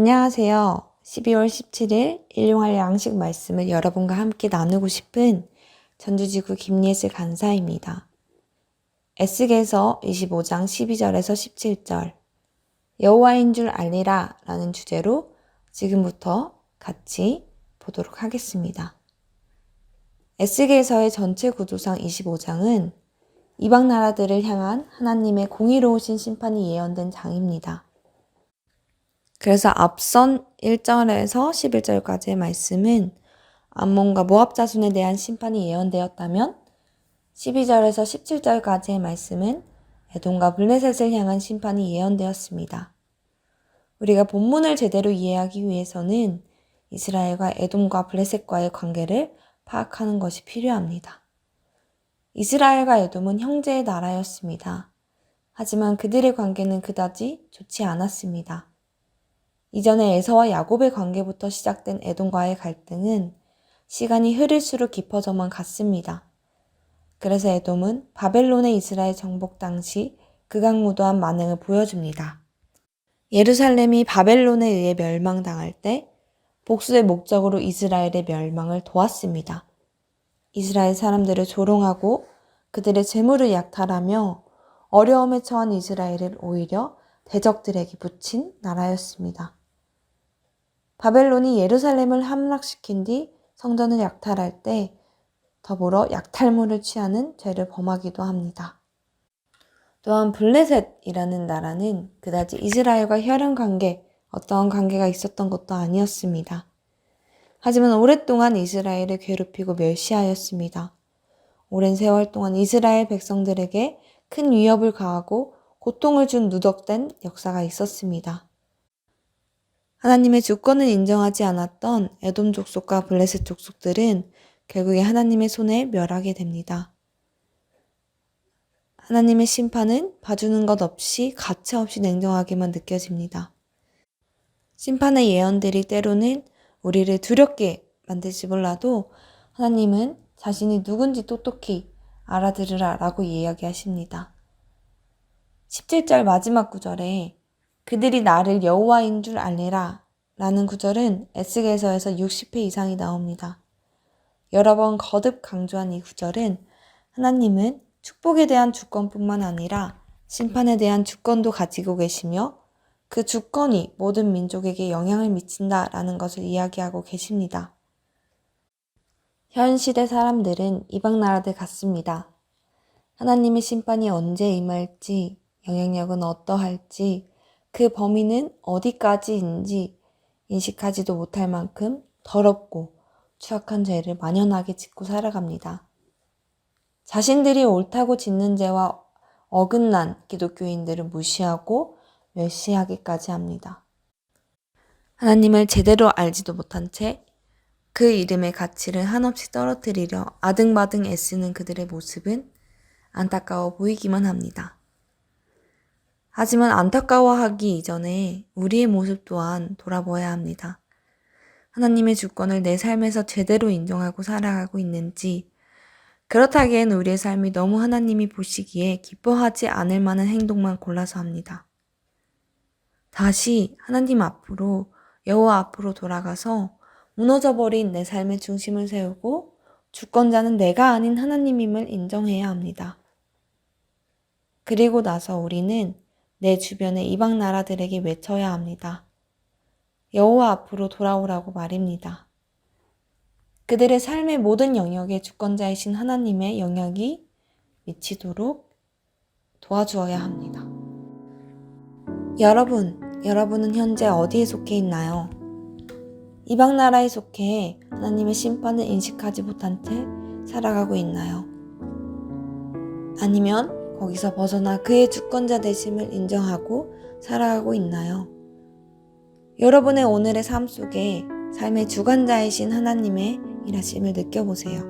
안녕하세요. 12월 17일 일용할 양식 말씀을 여러분과 함께 나누고 싶은 전주지구 김예슬 간사입니다. 에스겔서 25장 12절에서 17절 여호와인 줄 알리라 라는 주제로 지금부터 같이 보도록 하겠습니다. 에스겔서의 전체 구조상 25장은 이방 나라들을 향한 하나님의 공의로우신 심판이 예언된 장입니다. 그래서 앞선 1절에서 11절까지의 말씀은 암몬과 모압 자손에 대한 심판이 예언되었다면 12절에서 17절까지의 말씀은 에돔과 블레셋을 향한 심판이 예언되었습니다. 우리가 본문을 제대로 이해하기 위해서는 이스라엘과 에돔과 블레셋과의 관계를 파악하는 것이 필요합니다. 이스라엘과 에돔은 형제의 나라였습니다. 하지만 그들의 관계는 그다지 좋지 않았습니다. 이전에 에서와 야곱의 관계부터 시작된 에돔과의 갈등은 시간이 흐를수록 깊어져만 갔습니다. 그래서 에돔은 바벨론의 이스라엘 정복 당시 극악무도한 만행을 보여줍니다. 예루살렘이 바벨론에 의해 멸망당할 때 복수의 목적으로 이스라엘의 멸망을 도왔습니다. 이스라엘 사람들을 조롱하고 그들의 재물을 약탈하며 어려움에 처한 이스라엘을 오히려 대적들에게 붙인 나라였습니다. 바벨론이 예루살렘을 함락시킨 뒤 성전을 약탈할 때 더불어 약탈물을 취하는 죄를 범하기도 합니다. 또한 블레셋이라는 나라는 그다지 이스라엘과 혈연 관계, 어떠한 관계가 있었던 것도 아니었습니다. 하지만 오랫동안 이스라엘을 괴롭히고 멸시하였습니다. 오랜 세월 동안 이스라엘 백성들에게 큰 위협을 가하고 고통을 준 누적된 역사가 있었습니다. 하나님의 주권을 인정하지 않았던 에돔 족속과 블레셋 족속들은 결국에 하나님의 손에 멸하게 됩니다. 하나님의 심판은 봐주는 것 없이 가차없이 냉정하게만 느껴집니다. 심판의 예언들이 때로는 우리를 두렵게 만들지 몰라도 하나님은 자신이 누군지 똑똑히 알아들으라 라고 이야기하십니다. 17절 마지막 구절에 그들이 나를 여호와인 줄 알리라 라는 구절은 에스겔서에서 60회 이상이 나옵니다. 여러 번 거듭 강조한 이 구절은 하나님은 축복에 대한 주권뿐만 아니라 심판에 대한 주권도 가지고 계시며 그 주권이 모든 민족에게 영향을 미친다라는 것을 이야기하고 계십니다. 현 시대 사람들은 이방 나라들 같습니다. 하나님의 심판이 언제 임할지, 영향력은 어떠할지, 그 범위는 어디까지인지 인식하지도 못할 만큼 더럽고 추악한 죄를 만연하게 짓고 살아갑니다. 자신들이 옳다고 짓는 죄와 어긋난 기독교인들을 무시하고 멸시하기까지 합니다. 하나님을 제대로 알지도 못한 채 그 이름의 가치를 한없이 떨어뜨리려 아등바등 애쓰는 그들의 모습은 안타까워 보이기만 합니다. 하지만 안타까워하기 이전에 우리의 모습 또한 돌아보아야 합니다. 하나님의 주권을 내 삶에서 제대로 인정하고 살아가고 있는지, 그렇다기엔 우리의 삶이 너무 하나님이 보시기에 기뻐하지 않을 만한 행동만 골라서 합니다. 다시 하나님 앞으로, 여호와 앞으로 돌아가서 무너져버린 내 삶의 중심을 세우고 주권자는 내가 아닌 하나님임을 인정해야 합니다. 그리고 나서 우리는 내 주변의 이방 나라들에게 외쳐야 합니다. 여호와 앞으로 돌아오라고 말입니다. 그들의 삶의 모든 영역에 주권자이신 하나님의 영향이 미치도록 도와주어야 합니다. 여러분은 현재 어디에 속해 있나요? 이방 나라에 속해 하나님의 심판을 인식하지 못한 채 살아가고 있나요? 아니면 거기서 벗어나 그의 주권자 되심을 인정하고 살아가고 있나요? 여러분의 오늘의 삶 속에 삶의 주관자이신 하나님의 일하심을 느껴보세요.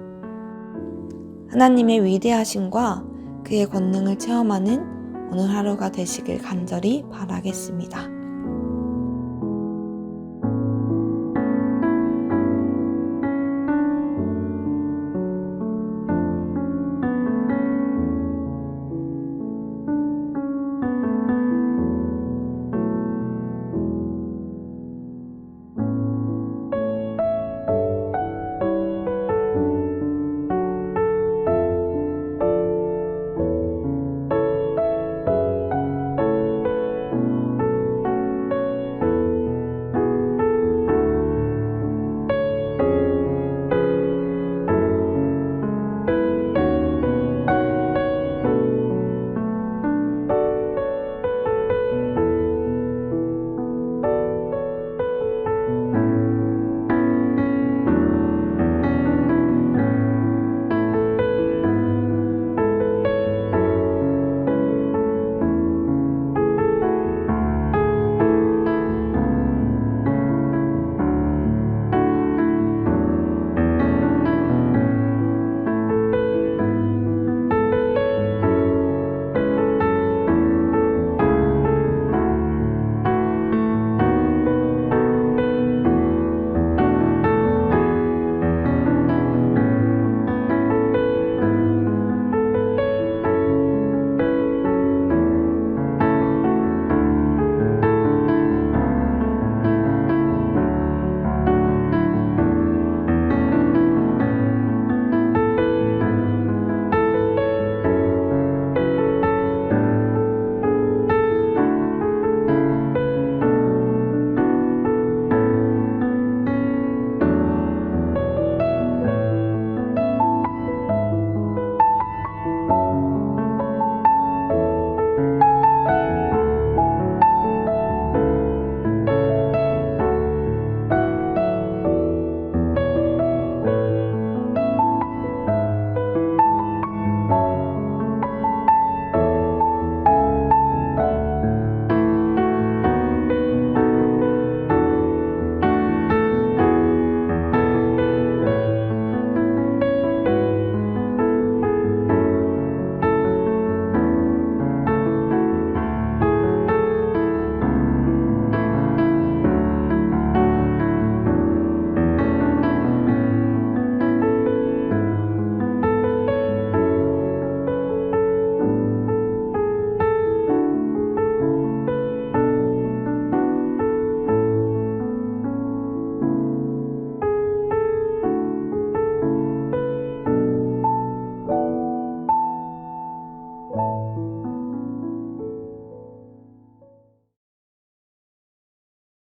하나님의 위대하심과 그의 권능을 체험하는 오늘 하루가 되시길 간절히 바라겠습니다.